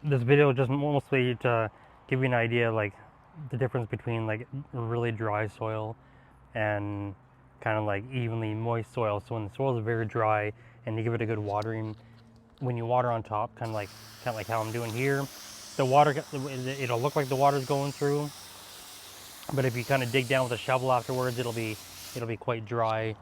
This video just mostly to give you an idea, like the difference between like really dry soil and kind of like evenly moist soil. So when the soil is very dry and you give it a good watering, when you water on top, kind of like how I'm doing here, the water, it'll look like the water's going through, but if you kind of dig down with a shovel afterwards, it'll be quite dry.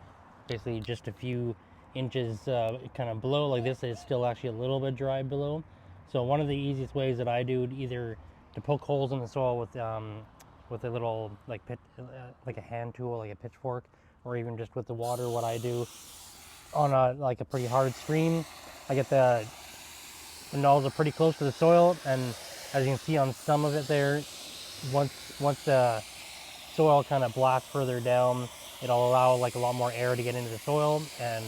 Basically, just a few inches kind of below. Like this is still actually a little bit dry below. So one of the easiest ways that I do either to poke holes in the soil with a little like a hand tool, like a pitchfork, or even just with the water. What I do on like a pretty hard stream, I get the nozzle pretty close to the soil, and as you can see on some of it there, once the soil kind of blasts further down, it'll allow like a lot more air to get into the soil and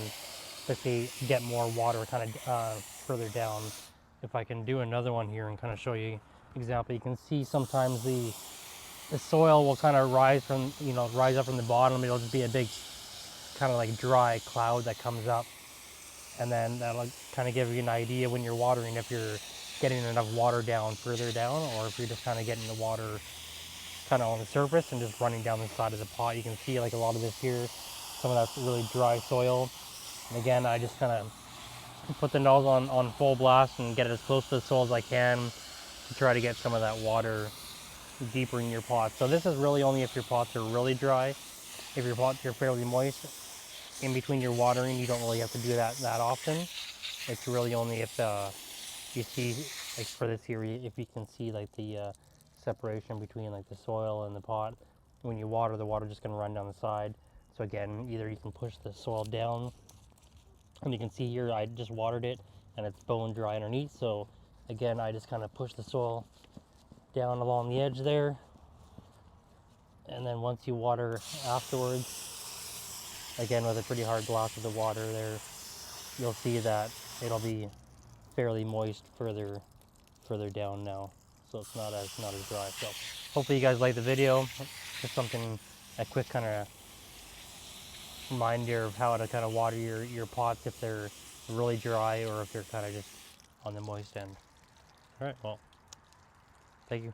basically get more water kind of further down. If I can do another one here and kind of show you example, you can see sometimes the soil will kind of rise from, rise up from the bottom. It'll just be a big kind of like dry cloud that comes up, and then that'll kind of give you an idea when you're watering if you're getting enough water down further down, or if you're just kind of getting the water kind of on the surface and just running down the side of the pot. You can see like a lot of this here, some of that's really dry soil. And again, I just kind of put the nozzle on full blast and get it as close to the soil as I can to try to get some of that water deeper in your pot. So this is really only if your pots are really dry. If your pots are fairly moist, in between your watering, you don't really have to do that often. It's really only if you see, like for this here, if you can see like the separation between like the soil and the pot. When you water, the water just gonna run down the side. So again, either you can push the soil down, and you can see here I just watered it and it's bone dry underneath. So again, I just kind of push the soil down along the edge there, and then once you water afterwards, again with a pretty hard blast of the water there, you'll see that it'll be fairly moist further down now, so it's not as dry. So hopefully you guys like the video. Just something, a quick kind of reminder of how to kind of water your pots if they're really dry or if they're kind of just on the moist end. All right, well, thank you.